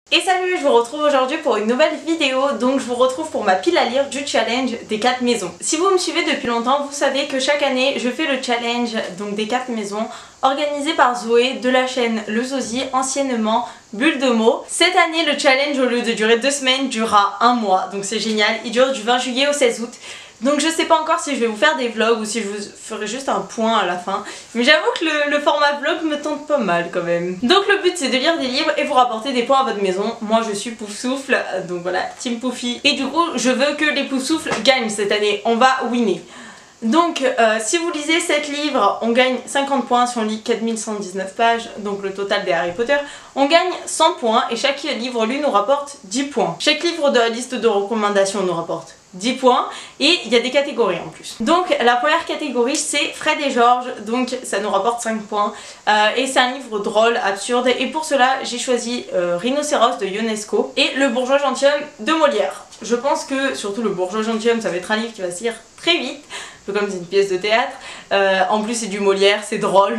Et salut, je vous retrouve aujourd'hui pour une nouvelle vidéo. Donc je vous retrouve pour ma pile à lire du challenge des 4 maisons. Si vous me suivez depuis longtemps, vous savez que chaque année je fais le challenge donc des 4 maisons organisé par Zoé de la chaîne Le Zosie, anciennement Bulle de mots. Cette année le challenge, au lieu de durer 2 semaines, durera 1 mois, donc c'est génial. Il dure du 20 juillet au 16 août. Donc je sais pas encore si je vais vous faire des vlogs ou si je vous ferai juste un point à la fin. Mais j'avoue que le format vlog me tente pas mal quand même. Donc le but c'est de lire des livres et vous rapporter des points à votre maison. Moi je suis Poufsouffle, donc voilà, Team Poufy. Et du coup je veux que les Poufsouffles gagnent cette année, on va winner. Donc si vous lisez 7 livres, on gagne 50 points. Si on lit 4119 pages, donc le total des Harry Potter, on gagne 100 points et chaque livre lu nous rapporte 10 points. Chaque livre de la liste de recommandations nous rapporte 10 points et il y a des catégories en plus. Donc la première catégorie c'est Fred et George, donc ça nous rapporte 5 points et c'est un livre drôle, absurde, et pour cela j'ai choisi Rhinocéros de Ionesco et Le Bourgeois Gentilhomme de Molière. Je pense que surtout Le Bourgeois Gentilhomme ça va être un livre qui va se lire très vite, un peu comme c'est une pièce de théâtre, en plus c'est du Molière, c'est drôle.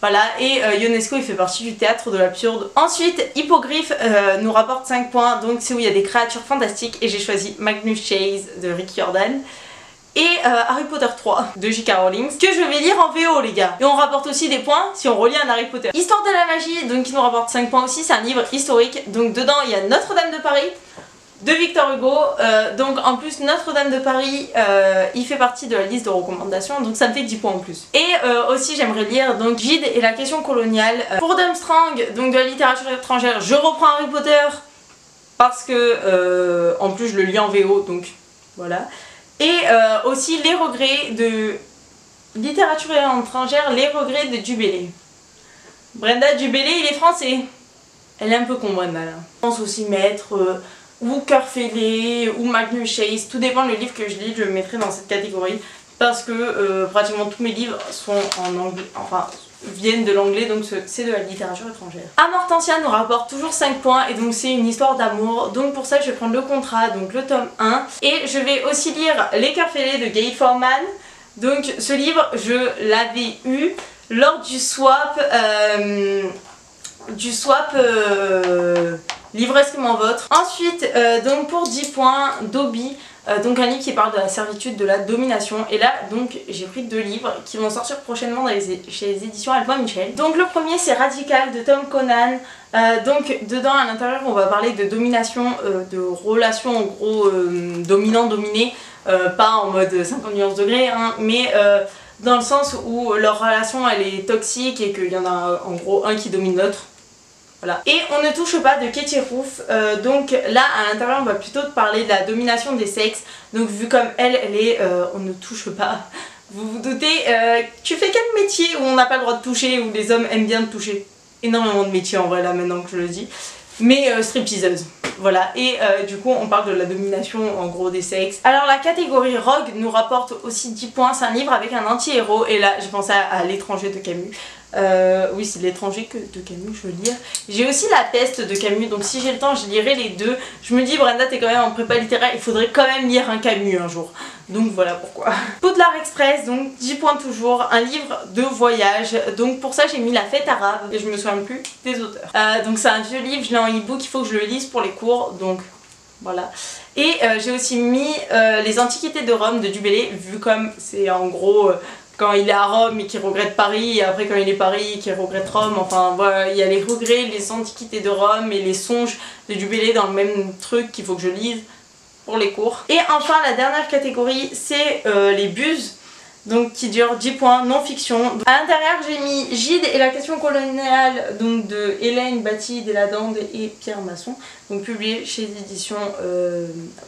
Voilà, et Ionesco il fait partie du théâtre de l'absurde. Ensuite, Hippogriffe nous rapporte 5 points, donc c'est où il y a des créatures fantastiques, et j'ai choisi Magnus Chase de Rick Jordan. Et Harry Potter 3 de J.K. Rowling, que je vais lire en VO les gars. Et on rapporte aussi des points si on relit un Harry Potter. Histoire de la magie, donc qui nous rapporte 5 points aussi, c'est un livre historique, donc dedans il y a Notre-Dame de Paris de Victor Hugo, donc en plus Notre-Dame de Paris il fait partie de la liste de recommandations, donc ça me fait 10 points en plus. Et aussi j'aimerais lire donc Gide et la question coloniale. Pour Durmstrang, donc de la littérature étrangère, je reprends Harry Potter parce que en plus je le lis en VO, donc voilà. Et aussi Les regrets de littérature étrangère, Les regrets de Dubélé. Brenda Dubélé, il est français. Elle est un peu con Brenda là. Je pense aussi mettre ou Cœur fêlé, ou Magnus Chase, tout dépend du livre que je lis, je le mettrai dans cette catégorie parce que pratiquement tous mes livres sont en anglais, enfin viennent de l'anglais, donc c'est de la littérature étrangère. Amortentia nous rapporte toujours 5 points et donc c'est une histoire d'amour, donc pour ça je vais prendre le contrat, donc le tome 1, et je vais aussi lire Les Cœurs fêlés de Gail Forman. Donc ce livre je l'avais eu lors du swap Livresque m'en votre. Ensuite, donc pour 10 points, Dobby, donc un livre qui parle de la servitude, de la domination. Et là, donc j'ai pris 2 livres qui vont sortir prochainement chez les éditions Albin Michel. Donc le premier c'est Radical de Tom Conan. Donc dedans à l'intérieur on va parler de domination, de relations en gros dominant-dominé, pas en mode 50 nuances degrés, hein, mais dans le sens où leur relation elle est toxique et qu'il y en a en gros un qui domine l'autre. Voilà. Et On ne touche pas de Katie Roof, donc là à l'intérieur on va plutôt parler de la domination des sexes, donc vu comme elle est on ne touche pas, vous vous doutez, tu fais quel métier où on n'a pas le droit de toucher, où les hommes aiment bien te toucher? Énormément de métiers en vrai là maintenant que je le dis, mais stripteaseuse. Voilà, et du coup on parle de la domination en gros des sexes. Alors la catégorie Rogue nous rapporte aussi 10 points, c'est un livre avec un anti-héros, et là j'ai pensé à L'étranger de Camus. Oui c'est L'étranger de Camus je veux lire. J'ai aussi La Peste de Camus, donc si j'ai le temps je lirai les deux. Je me dis Brenda t'es quand même en prépa littéraire, il faudrait quand même lire un Camus un jour. Donc voilà pourquoi. Poudlard Express, donc 10 points toujours, un livre de voyage. Donc pour ça j'ai mis La Fête arabe et je me souviens plus des auteurs. Donc c'est un vieux livre, je l'ai en e-book, il faut que je le lise pour les cours, donc voilà. Et j'ai aussi mis Les Antiquités de Rome de Dubélé, vu comme c'est en gros quand il est à Rome et qu'il regrette Paris, et après quand il est Paris et qu'il regrette Rome, enfin voilà, il y a les regrets, les Antiquités de Rome et les songes de Dubélé dans le même truc qu'il faut que je lise pour les cours. Et enfin la dernière catégorie c'est les buses, donc qui dure 10 points, non-fiction. À l'intérieur j'ai mis Gide et la question coloniale, donc de Hélène Batty-Deladande et Pierre Masson, donc publié chez les éditions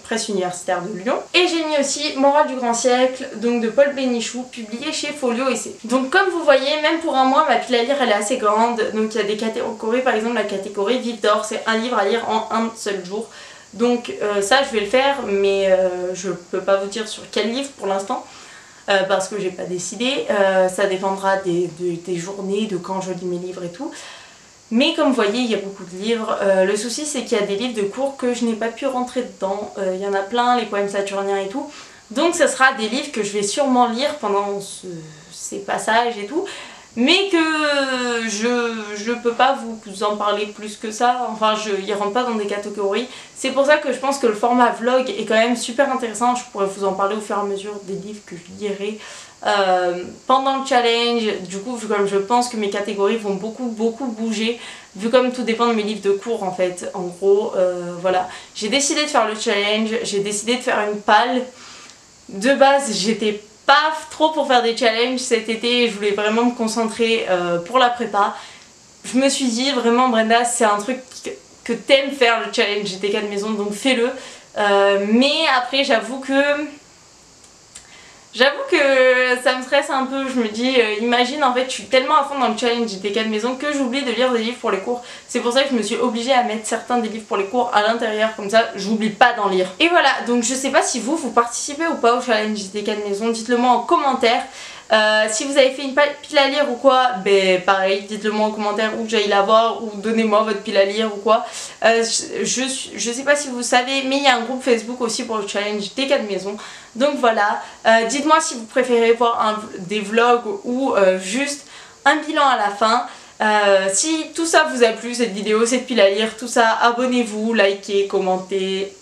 Presse Universitaire de Lyon. Et j'ai mis aussi Morale du grand siècle, donc de Paul Bénichou, publié chez Folio Essai. Donc comme vous voyez, même pour un mois ma pile à lire elle est assez grande, donc il y a des catégories, par exemple la catégorie Vif d'or, c'est un livre à lire en un seul jour. Donc ça je vais le faire, mais je peux pas vous dire sur quel livre pour l'instant. Parce que j'ai pas décidé, ça dépendra des journées, de quand je lis mes livres et tout. Mais comme vous voyez, il y a beaucoup de livres. Le souci c'est qu'il y a des livres de cours que je n'ai pas pu rentrer dedans. Il y en a plein, les poèmes saturniens et tout. Donc ce sera des livres que je vais sûrement lire pendant ces passages et tout. mais que je peux pas vous en parler plus que ça, enfin il rentre pas dans des catégories. C'est pour ça que je pense que le format vlog est quand même super intéressant. Je pourrais vous en parler au fur et à mesure des livres que je lirai pendant le challenge. Du coup, vu comme je pense que mes catégories vont beaucoup bouger, vu comme tout dépend de mes livres de cours en fait, en gros, voilà. J'ai décidé de faire le challenge, j'ai décidé de faire une palle. De base, j'étais pas trop pour faire des challenges cet été, je voulais vraiment me concentrer pour la prépa. Je me suis dit vraiment Brenda, c'est un truc que t'aimes faire, le challenge des 4 maisons, donc fais-le. Mais après j'avoue que ça me stresse un peu. Je me dis, imagine en fait je suis tellement à fond dans le challenge des 4 maisons que j'oublie de lire des livres pour les cours. C'est pour ça que je me suis obligée à mettre certains des livres pour les cours à l'intérieur, comme ça j'oublie pas d'en lire. Et voilà, donc je sais pas si vous participez ou pas au challenge des 4 maisons, dites-le moi en commentaire. Si vous avez fait une pile à lire ou quoi, ben pareil, dites-le moi en commentaire où que j'aille la voir ou donnez-moi votre pile à lire ou quoi. Je sais pas si vous savez, mais il y a un groupe Facebook aussi pour le challenge des 4 maisons. Donc voilà, dites-moi si vous préférez voir des vlogs ou juste un bilan à la fin. Si tout ça vous a plu, cette vidéo, cette pile à lire, tout ça, abonnez-vous, likez, commentez.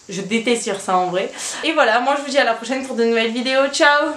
Je déteste dire ça en vrai. Et voilà, moi je vous dis à la prochaine pour de nouvelles vidéos. Ciao!